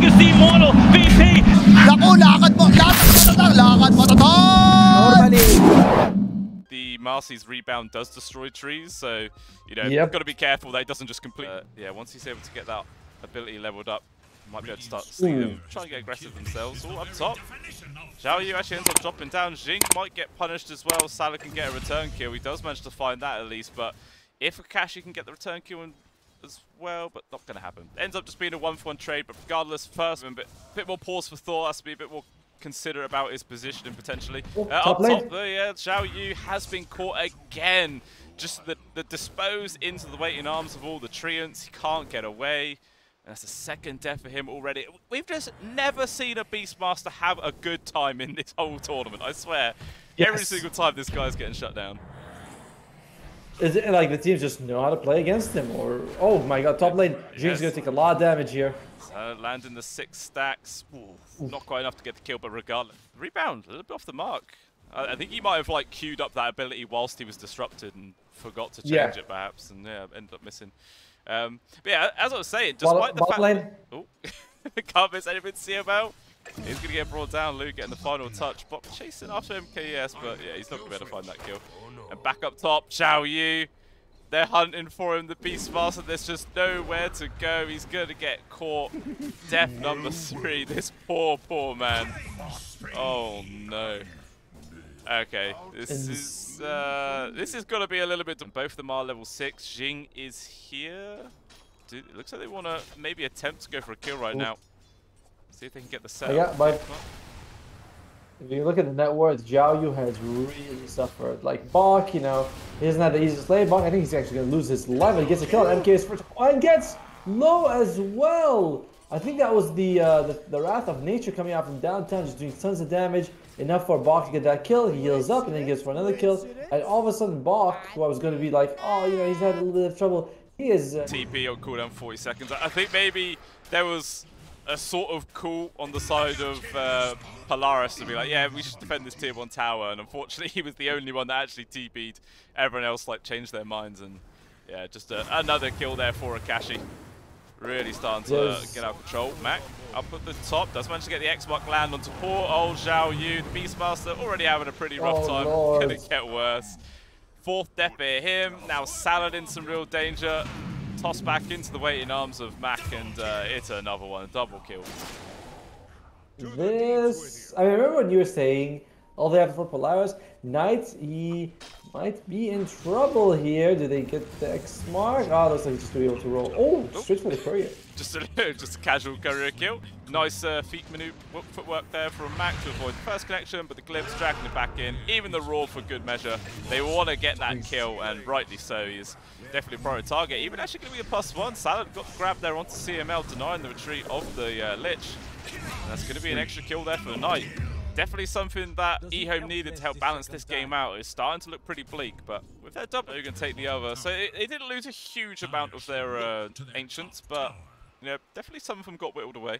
against the Immortal VP. Naku, lakad mo tatang! The Marcy's rebound does destroy trees, so you know you've got to be careful that it doesn't just complete. Yeah, once he's able to get that ability leveled up, might be able to start to see them try and get aggressive themselves. All up top. Xiao Yu actually ends up dropping down. Jing might get punished as well. Salah can get a return kill. He does manage to find that at least, but if Akashi can get the return kill as well, but not going to happen. Ends up just being a 1-for-1 trade, but regardless, first a bit more pause for Thor. Has to be a bit more considerate about his positioning potentially. Up top, Xiao Yu has been caught again. Just the dispose into the waiting arms of all the treants. He can't get away. And that's the second death for him already. We've just never seen a Beastmaster have a good time in this whole tournament, I swear. Yes. Every single time this guy's getting shut down. Is it like the teams just know how to play against him? Or, oh my god, top lane, Jing's going to take a lot of damage here. Landing the 6 stacks. Ooh, not quite enough to get the kill, but regardless. Rebound, a little bit off the mark. I think he might have like queued up that ability whilst he was disrupted and forgot to change it perhaps, and yeah, ended up missing. But yeah, as I was saying, despite the fact that... Oh, can't miss anything to see about. He's going to get brought down, Luke getting the final touch. But chasing after MKS, but yeah, he's not going to be able to find that kill. And back up top, Xiao Yu. They're hunting for him, the Beastmaster. There's just nowhere to go. He's going to get caught. Death number 3. This poor man. Oh no. Okay, this is going to be a little bit. Both of them are level 6. Jing is here. Dude, it looks like they want to maybe attempt to go for a kill right now. See if they can get the set. Yeah, but if you look at the net worth, Xiao Yu has really suffered. Like Bach, you know, he doesn't have the easiest play. Bach, I think he's actually going to lose his life. He gets a kill. MK is first and gets low as well. I think that was the Wrath of Nature coming out from downtown, just doing tons of damage. Enough for Bach to get that kill. He heals up and then he gets for another kill. And all of a sudden, Bach, who I was going to be like, oh, you know, he's had a little bit of trouble. He is TP on cooldown 40 seconds. I think maybe there was a sort of call on the side of Polaris to be like, yeah, we should defend this tier 1 tower. And unfortunately, he was the only one that actually TP'd. Everyone else like changed their minds, and yeah, just another kill there for Akashi. Really starting to get out of control. Mac up at the top, does manage to get the X-Mark land onto poor old Xiao Yu. The Beastmaster already having a pretty rough time. Gonna get worse. 4th death for him. Now Salad in some real danger. Toss back into the waiting arms of Mac, and it's another one, a double kill. This, I remember when you were saying all they have for Polaris, Knight, he might be in trouble here. Do they get the X-Mark? Oh, looks like he's just going to be able to roll. Oh, straight for the courier. Just a casual courier kill. Nice feet footwork there from Mac to avoid the first connection, but the Glimpse dragging it back in. Even the Roar for good measure. They want to get that kill, and rightly so. He's definitely a priority target. Even actually going to be a +1. Salad got grabbed there onto CML, denying the retreat of the Lich. And that's going to be an extra kill there for the Knight. Definitely something that EHOME needed to help balance this game out. It's starting to look pretty bleak, but with their double, they're going to take the other. So they didn't lose a huge amount of their Ancients, but you know, definitely some of them got whittled away.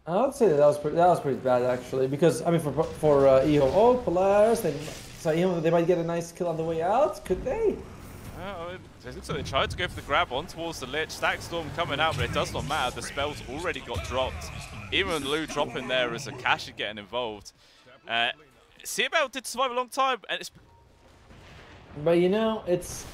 I would say that was pretty bad actually, because I mean for EHOME, Polaris, they might get a nice kill on the way out. Could they? It looks like they tried to go for the grab on towards the Lich. Stack Storm coming out, but it does not matter. The spell's already got dropped. Even Lou dropping there as Akashi getting involved. CML did survive a long time, and it's... But you know, it's...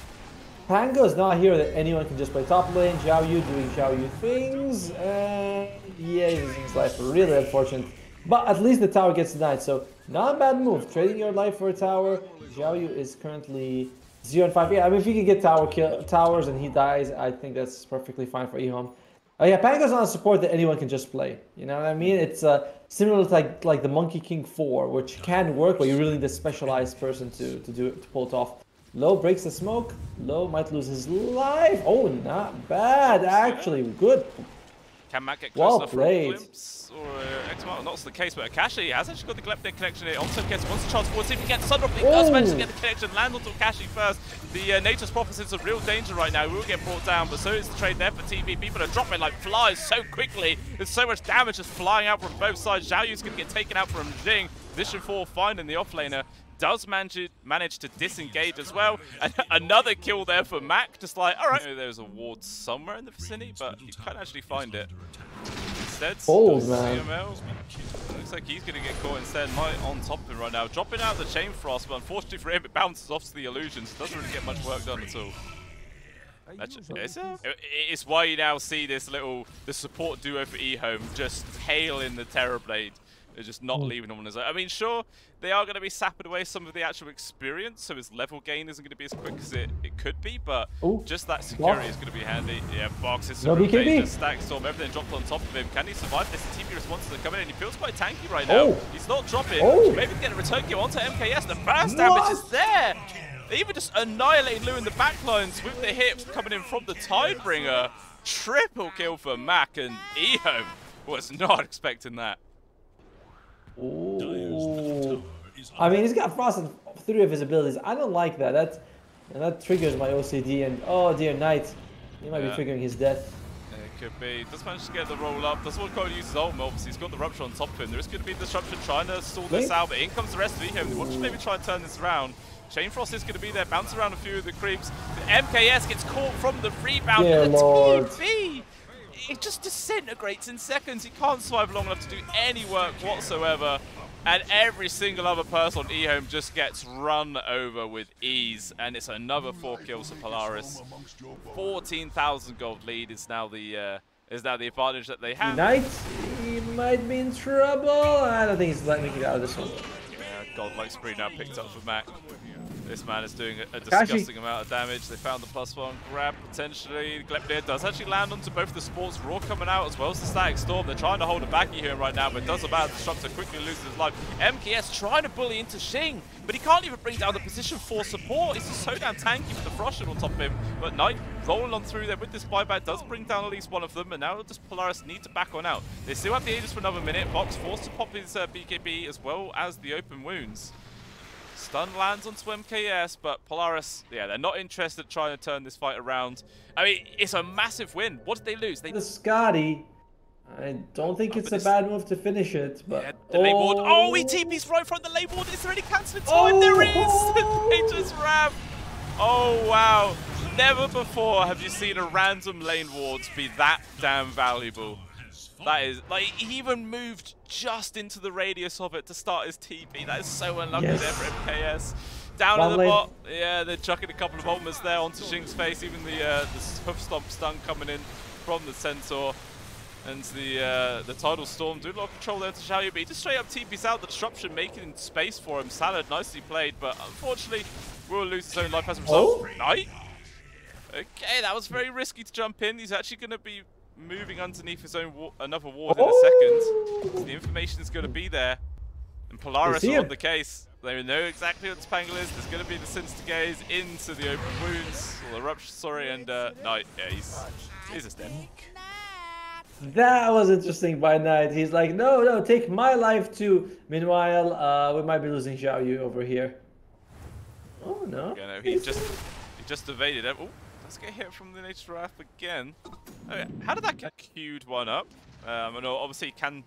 Pango is not here that anyone can just play top lane. Xiao Yu doing Xiao Yu things. Yeah, he's losing his life. Really unfortunate. But at least the tower gets denied, so not a bad move. Trading your life for a tower. Xiao Yu is currently 0-5. Yeah, I mean, if you can get towers and he dies, I think that's perfectly fine for EHOME. Yeah, Pango's not a support that anyone can just play. You know what I mean? It's similar to like the Monkey King 4, which can work, but you really need a specialized person to pull it off. Low breaks the smoke. Low might lose his life. Oh, not bad, actually. Good. Can Matt get close enough for a played. glimpse or X-Mark? Not the case, but Akashi has actually got the Gleptic connection here. Also gets wants to charge forward, see if he can get the Sundrop. He does manage to get the connection, land onto Akashi first. The Nature's Prophecy is in real danger right now. We will get brought down, but so is the trade there for TV. People are dropping like flies so quickly. There's so much damage just flying out from both sides. Xiao Yu's going to get taken out from Jing. Position 4 finding the offlaner. does manage to disengage as well. And another kill there for Mac, just like, all right. There's a ward somewhere in the vicinity, but you can't actually find it. Instead, man. CML. Looks like he's going to get caught instead. Might on top of him right now. Dropping out the Chain Frost, but unfortunately for him, it bounces off to the illusions. Doesn't really get much work done at all. It's why you now see this the support duo for EHOME just tailing the Terrorblade. They're just not leaving him on his own. I mean, sure, they are going to be sapping away some of the actual experience, so his level gain isn't going to be as quick as it could be, but just that security is going to be handy. Yeah, Box is super dangerous. Stack Storm, everything dropped on top of him. Can he survive this? The TP responses are coming in. He feels quite tanky right now. He's not dropping. Maybe get a return kill onto MKS. The burst damage is there. They even just annihilated Lou in the backlines with the hits coming in from the Tidebringer. Triple kill for Mac, and EHOME was not expecting that. Ooh. I mean, he's got Frost on 3 of his abilities. I don't like that. That triggers my OCD, and oh dear, Knight. He might be triggering his death. It could be. Does manage to get the roll up. Doesn't want to go and use his ult, obviously. He's got the Rupture on top of him. There is going to be disruption trying to stall this out, but in comes the rest of EHOME. They want to maybe try and turn this around. Chain Frost is going to be there, bounce around a few of the creeps. The MKS gets caught from the rebound. Yeah, and the Lord. TP, it just disintegrates in seconds. He can't survive long enough to do any work whatsoever. And every single other person on EHOME just gets run over with ease. And it's another 4 kills for Polaris. 14,000 gold lead is now the advantage that they have. Knight, he might be in trouble. I don't think he's letting me get out of this one. Godlike spree now picked up for Mac. This man is doing a disgusting amount of damage. They found the +1 grab potentially. Glepnir does actually land onto both the sports. Raw coming out as well as the Static Storm. They're trying to hold it back here right now, but it does about Disruptor quickly loses his life. MKS trying to bully into Xing, but he can't even bring down the position for support. He's just so damn tanky with the Frost on top of him. But Knight rolling on through there with this buyback does bring down at least one of them, and now does Polaris need to back on out. They still have the Aegis for another minute. Box forced to pop his BKB as well as the open wounds. Stun lands onto MKS, but Polaris, yeah, they're not interested in trying to turn this fight around. I mean, it's a massive win. What did they lose? The Scotty, I don't think it's a bad move to finish it, but... Yeah, the lane ward. Oh, he TP's right in front of the lane ward. Is there any cancelling time? There is! They just ram. Oh, wow. Never before have you seen a random lane ward be that damn valuable. That is, like, he even moved just into the radius of it to start his TP. That is so unlucky there for MKS. Down at the bot, yeah, they're chucking a couple of ultimates there onto Xing's face. Even the hoof stomp stun coming in from the Centaur. And the Tidal Storm doing a lot of control there to Xiaoyu, but he just straight up TP's out the disruption, making space for him. Salad, nicely played, but unfortunately will lose his own life as a result. Knight? Okay, that was very risky to jump in. He's actually going to be moving underneath his own another ward in a second. So the information is going to be there. And Polaris are on the case. They know exactly what this Pangle is. There's going to be the Sinister Gaze into the open wounds, or the rupture, sorry, and Knight, yeah, he's just dead. That was interesting by Knight. He's like, no, take my life too. Meanwhile, we might be losing Xiaoyu over here. Oh, no. Yeah, no, he just evaded it. Oh, let's get hit from the Nature's Wrath again. Okay, how did that get queued one up? I know obviously he can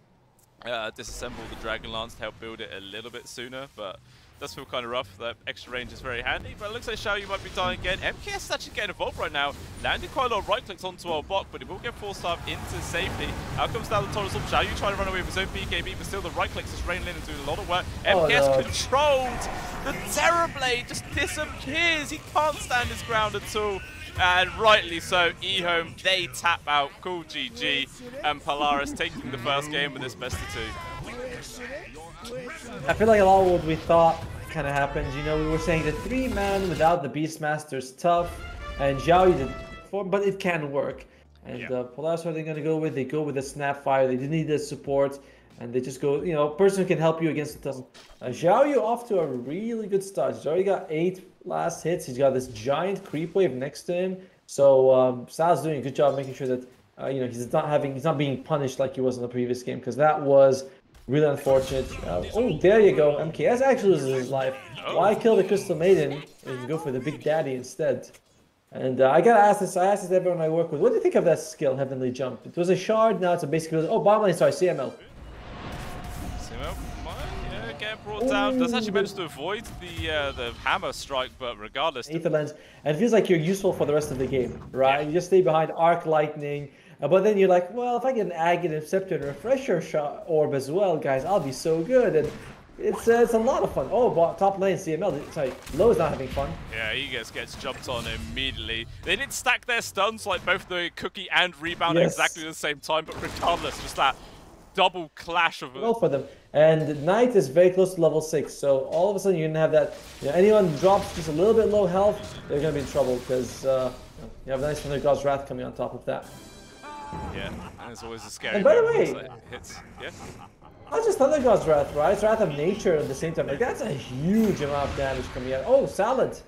disassemble the Dragon Lance to help build it a little bit sooner, but it does feel kind of rough. That extra range is very handy, but it looks like Xiaoyu might be dying again. MKS is actually getting involved right now, landing quite a lot of right clicks onto our bot, but he will get forced up into safety. Out comes down the Taurus up. Xiaoyu trying to run away with his own BKB, but still the right clicks just raining in and doing a lot of work. MKS controlled. The Terrorblade just disappears. He can't stand his ground at all. And rightly so, EHOME, they tap out, cool GG, and Polaris taking the first game with this best of 2. I feel like a lot of what we thought kind of happens. You know, we were saying the 3-man without the Beastmaster is tough, and Xiaoyu did 4, but it can work. And Polaris, what are they going to go with? They go with the Snapfire. They didn't need the support, and they just go, you know, a person who can help you against the Xiaoyu off to a really good start. He's already got 8 last hits. He's got this giant creep wave next to him. So Sal's doing a good job making sure that you know, he's not being punished like he was in the previous game, because that was really unfortunate. Oh, there you go. MKS actually loses his life. Why kill the Crystal Maiden and go for the Big Daddy instead? And I gotta ask this. I asked this to everyone I work with. What do you think of that skill, Heavenly Jump? It was a shard. Now it's a basically. Oh, bottom lane. Sorry, CML. getting brought down. Does actually manage to avoid the hammer strike, but regardless. Aether Lens, and it feels like you're useful for the rest of the game, right? Yeah. You just stay behind Arc Lightning, but then you're like, well, if I get an Agate, Scepter, and Refresher shot orb as well, guys, I'll be so good. And it's a lot of fun. Oh, but top lane CML, sorry, Low is not having fun. Yeah, he gets jumped on immediately. They didn't stack their stuns like both the Cookie and Rebound at exactly the same time, but regardless, just that double clash of Well for them. And Knight is very close to level 6, so all of a sudden you're gonna have that. You know, anyone drops just a little bit low health, they're gonna be in trouble because you have a nice Thunder God's Wrath coming on top of that. Yeah, and it's always a scary. And by the way, hits. Yeah. Not just Thunder God's Wrath, right? It's Wrath of Nature at the same time. Like that's a huge amount of damage coming out. Oh, Salad.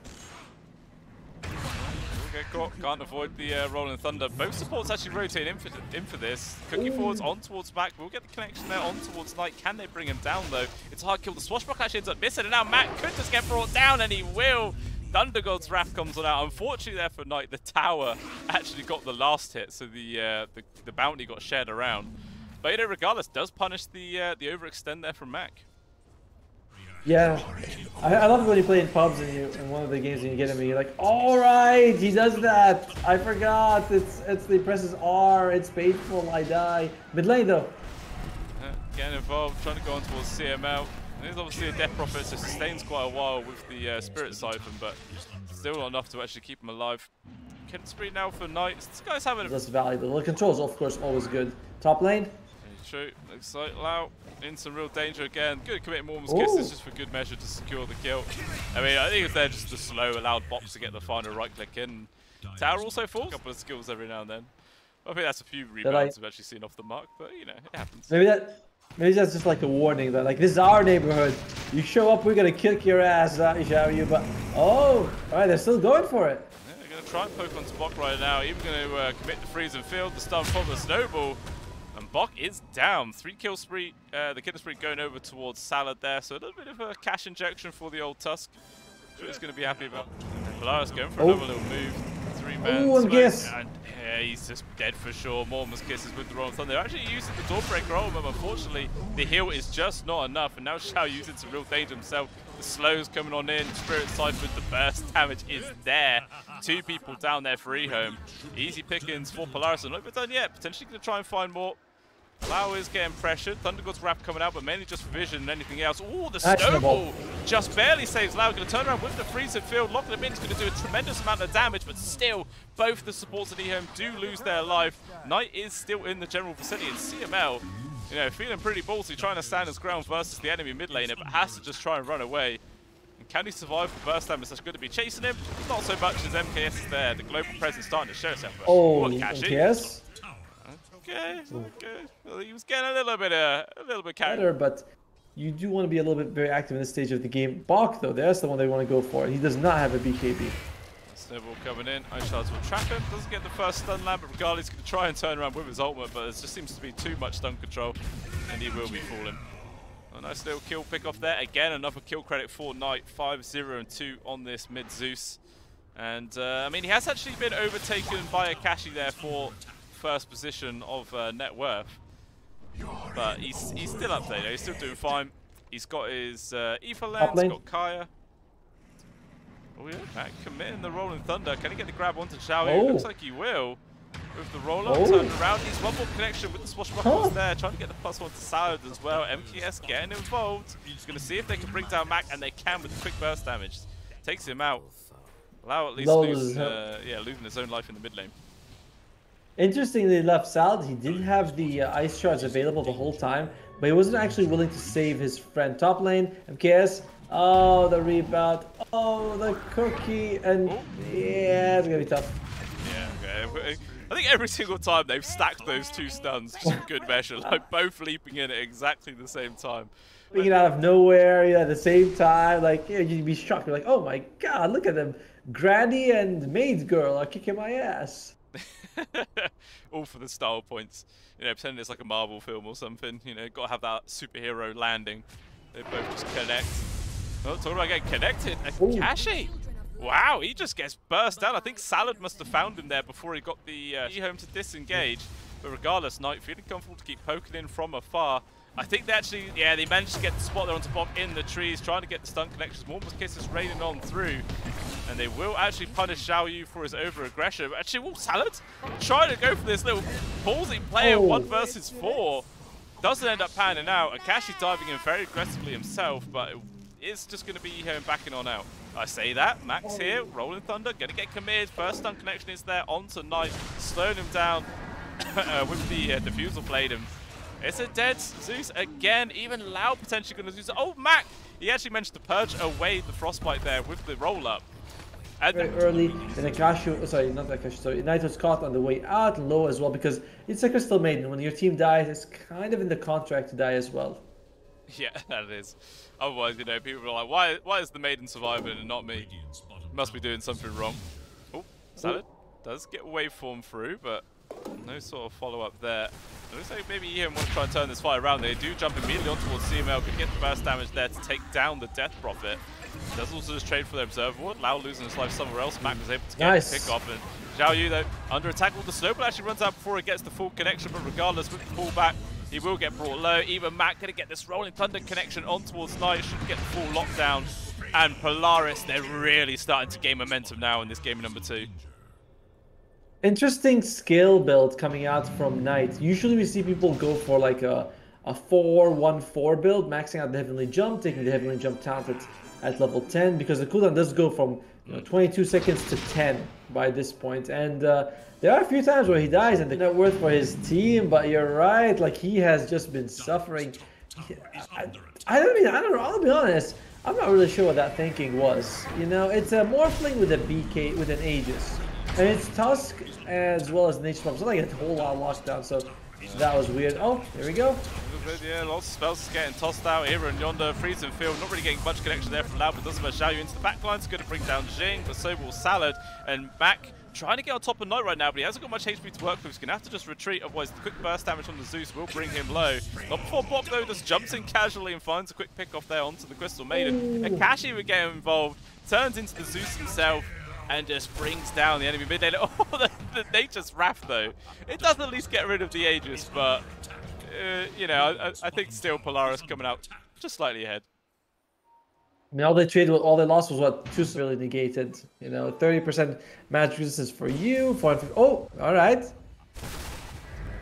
Okay, cool. Can't avoid the Rolling Thunder. Both supports actually rotate in for this. Cookie forwards on towards Mac. We'll get the connection there on towards Knight. Can they bring him down though? It's a hard kill. The Swashbuckler actually ends up missing, and now Mac could just get brought down, and he will. Thunder God's Wrath comes on out. Unfortunately there for Knight, the tower actually got the last hit, so the bounty got shared around. But you know, regardless, does punish the overextend there from Mac. Yeah, I love it when you play in pubs and in one of the games and you get him and you're like, all right, he does that. I forgot. It's he presses R. It's painful. I die. Mid lane though. Getting involved, trying to go on towards CML. There's obviously a Death Prophet, so sustains quite a while with the Spirit Siphon, but still not enough to actually keep him alive. Killing spree now for Knight. This guy's having a... That's valuable. The control's of course always good. Top lane. True. Looks like Lau in some real danger again. Good committing Mormon's Kisses just for good measure to secure the kill. I mean, I think if they're just the slow, allowed box to get the final right click in. Tower also falls. A couple of skills every now and then. I think that's a few rebounds we've actually seen off the mark, but you know, it happens. Maybe that's just like a warning that like this is our neighborhood. You show up, we're gonna kick your ass, shall you? But oh, alright, they're still going for it. Yeah, they're gonna try and poke on Spock right now. Even gonna commit the freeze and field, the stun from the snowball. And Bok is down. 3 kill spree. The killing spree going over towards Salad there. So a little bit of a cash injection for the old Tusk. Sure he's going to be happy about. Polaris going for another little move. 3-man. Oh, and Kiss. And yeah, he's just dead for sure. Mormon's Kisses with the Rolling Thunder. They're actually using the Dawnbreaker ult, but unfortunately the heal is just not enough. And now Xiao using some real danger himself. The slows coming on in. Spirit Siphon, the burst damage is there. 2 people down there for EHOME. Easy pickings for Polaris. And not done yet. Potentially going to try and find more. Lau is getting pressured. Thunder God's Wrath coming out, but mainly just Vision and anything else. Oh, the snowball just barely saves Lau. Going to turn around with the freeze and field. Locking him in. He's going to do a tremendous amount of damage, but still, both the supports at EHOME do lose their life. Knight is still in the general vicinity, and CML, you know, feeling pretty ballsy, trying to stand his ground versus the enemy mid laner, but has to just try and run away. And can he survive the burst damage that's going to be chasing him? Not so much as MKS is there. The global presence starting to show itself. Oh, MKS? Okay. Well, he was getting a little bit carried. Better, but you do want to be a little bit very active in this stage of the game. Bok, though, that's the one they want to go for. He does not have a BKB. Snowball coming in. Ice Shards will trap him. Doesn't get the first stun land, but regardless, he's going to try and turn around with his ultimate, but there just seems to be too much stun control, and he will be falling. A nice little kill pick off there. Again, another kill credit for Knight. 5-0 and 2 on this mid Zeus. And, I mean, he has actually been overtaken by Akashi there for first position of net worth, but he's still up there. He's still doing fine. He's got his Ether Lens, got Kaya. Oh yeah, Mac committing the Rolling Thunder. Can he get the grab onto Xiao? Oh. Looks like he will. With the roll-up, turned around. He's one more connection with the Swashbucklers there, trying to get the +1 to Salad as well. MKS getting involved. He's going to see if they can bring down Mac, and they can with the quick burst damage. Takes him out. Allow at least losing his own life in the mid lane. Interestingly enough, Salad, he did have the ice shards available the whole time, but he wasn't actually willing to save his friend. Top lane, MKS, oh, the rebound, oh, the cookie, and yeah, it's gonna be tough. Yeah, okay. I think every single time they've stacked those 2 stuns just for good measure, like both leaping in at exactly the same time. Being out of nowhere, at the same time, like, you'd be shocked. You're like, oh my god, look at them. Granny and Maid Girl are kicking my ass. All for the style points. You know, pretending it's like a Marvel film or something. You know, got to have that superhero landing. They both just connect. Oh, talking about getting connected. Akashi! Wow, he just gets burst down. I think Salad must have found him there before he got the EHOME to disengage. But regardless, Knight feeling comfortable to keep poking in from afar. I think they actually, yeah, they managed to get the spot there on top in the trees, trying to get the stun connections. More cases raining on through. And they will actually punish Xiao Yu for his over-aggression. But actually, Salad trying to go for this little ballsy play of 1 versus 4. Doesn't end up panning out. Akashi diving in very aggressively himself, but it's just going to be EHOME backing on out. I say that. Max here, Rolling Thunder, going to get committed. First stun connection is there onto Knight, slowing him down with the defusal blade. And it's a dead Zeus again. Even Lau potentially going to use it. Oh, Mac! He actually managed to purge away the frostbite there with the roll-up. Very early, and Akashi, sorry, not Akashi, sorry, Knight was caught on the way out low as well because it's a Crystal Maiden. When your team dies, it's kind of in the contract to die as well. Yeah, that is. Otherwise, you know, people are like, why is the Maiden surviving and not me? Must be doing something wrong. Oh, Salad does get waveform through, but no sort of follow-up there. It looks like maybe EHOME want to try and turn this fight around. They do jump immediately on towards CML, could get the burst damage there to take down the Death Prophet. Does also just trade for the Observer Ward. Lau losing his life somewhere else. Mac was able to get a pick off. And Xiao Yu, though, under attack with the Snowball actually runs out before it gets the full connection. But regardless, with the pullback, he will get brought low. Even Mac going to get this Rolling Thunder connection on towards Knight. Should get the full lockdown. And Polaris, they're really starting to gain momentum now in this game number 2. Interesting skill build coming out from Knight. Usually we see people go for like a 4-1-4 build, maxing out the Heavenly Jump, taking the Heavenly Jump talent at level 10, because the cooldown does go from 22 seconds to 10 by this point. And there are a few times where he dies and the net worth for his team, but you're right, like he has just been suffering. I don't know, I'll be honest, I'm not really sure what that thinking was. You know, it's a Morphling with a BK, with an Aegis. And it's Tusk as well as Nature Bomb. So like a whole lot of lockdown, so that was weird. Oh, there we go. Yeah, lots of spells getting tossed out here and yonder. Freezing field, not really getting much connection there from Lau, but doesn't matter. Xiao Yu into the backline. It's going to bring down Jing, but so will Salad. And Mac trying to get on top of Knight right now, but he hasn't got much HP to work with. He's going to have to just retreat, otherwise the quick burst damage from the Zeus will bring him low. Not before Bok, though, just jumps in casually and finds a quick pick off there onto the Crystal Maiden. Akashi would get involved, turns into the Zeus himself, and just brings down the enemy mid lane. Oh, the Nature's Wrath, though. It does at least get rid of the Aegis, but, you know, I think still Polaris coming out just slightly ahead. I mean, all they traded, all they lost was what? 2 really negated. You know, 30% magic resistance for you. 450. Oh, all right.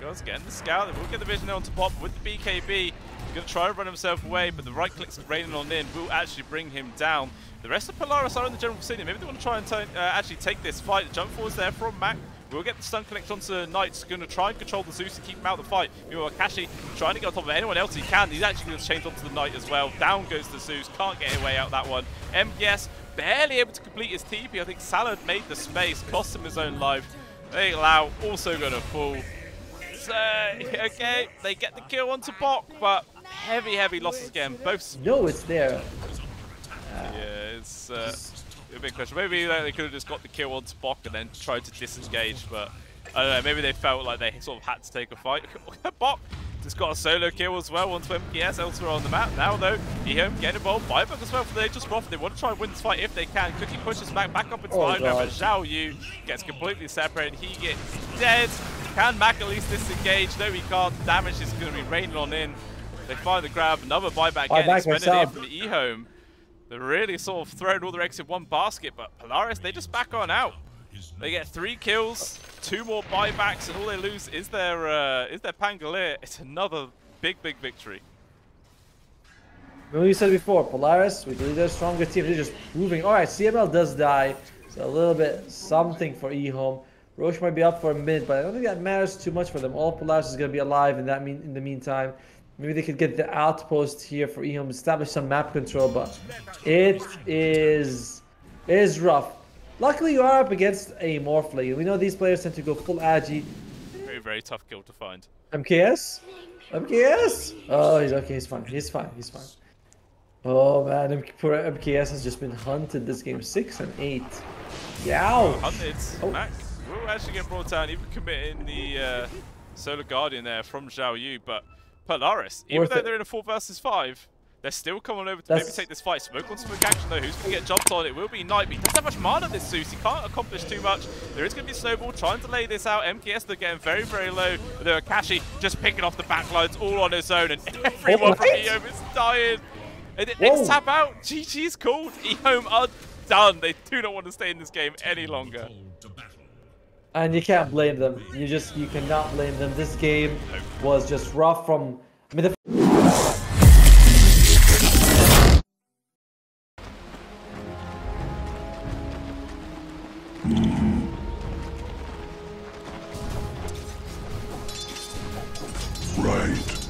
Goes getting the scout. They will get the vision there on top with the BKB. He's going to try and run himself away, but the right clicks raining on in will actually bring him down. The rest of Polaris are in the general vicinity. Maybe they want to try and actually take this fight. The jump forwards there from Mac. We'll get the stun connect onto Knight. Going to try and control the Zeus and keep him out of the fight. Meanwhile, Akashi trying to get on top of anyone else he can. He's actually going to change onto the Knight as well. Down goes the Zeus. Can't get away out that one. MBS barely able to complete his TP. I think Salad made the space, cost him his own life. I think Lau also going to fall. So, okay, they get the kill onto Bok, but heavy losses again. Both. No, it's there. Yeah, it's a big question. Maybe they could have just got the kill onto Bok and then tried to disengage, but I don't know. Maybe they felt like they sort of had to take a fight. Bok just got a solo kill as well onto MPS elsewhere on the map. Now though, EHOME getting involved. Buyback as well for the Nature's Wrath. They want to try and win this fight if they can. Cookie pushes back up into the high ground, but Xiao Yu gets completely separated. He gets dead. Can Mac at least disengage? No, he can't. Damage is going to be raining on in. They find the grab. Another buyback getting expended in from the EHOME. They're really sort of throwing all their eggs in one basket, but Polaris, they just back on out. They get 3 kills, 2 more buybacks, and all they lose is their Pangolier. It's another big victory. When we said before, Polaris, we believe they're a stronger team. They're just moving. All right, CML does die, so a little bit something for EHOME. Roche might be up for a minute, but I don't think that matters too much for them. All Polaris is going to be alive in the meantime. Maybe they could get the outpost here for EHOME, establish some map control, but it is rough. Luckily, you are up against a Morphling. We know these players tend to go full agi. Very tough kill to find. MKS? MKS? Oh, he's okay. He's fine. He's fine. Oh man, poor MKS has just been hunted this game. 6 and 8. Yow! Hunted. Max will actually get brought down, even committing the Solar Guardian there from Xiao Yu, but Polaris, even though they're in a 4 versus 5, They're still coming over to maybe take this fight. Smoke on smoke action though. Who's going to get jumped on? It will be Knight, but he doesn't have much mana this Zeus. He can't accomplish too much. There is going to be Snowball trying to lay this out. MKS, they're getting very, very low. But there are Akashi just picking off the backlines all on his own, and everyone from EHOME is dying. And next tap out, GG's called. EHOME are done. They do not want to stay in this game any longer. And you can't blame them. You cannot blame them. This game was just rough from... I mean, Right.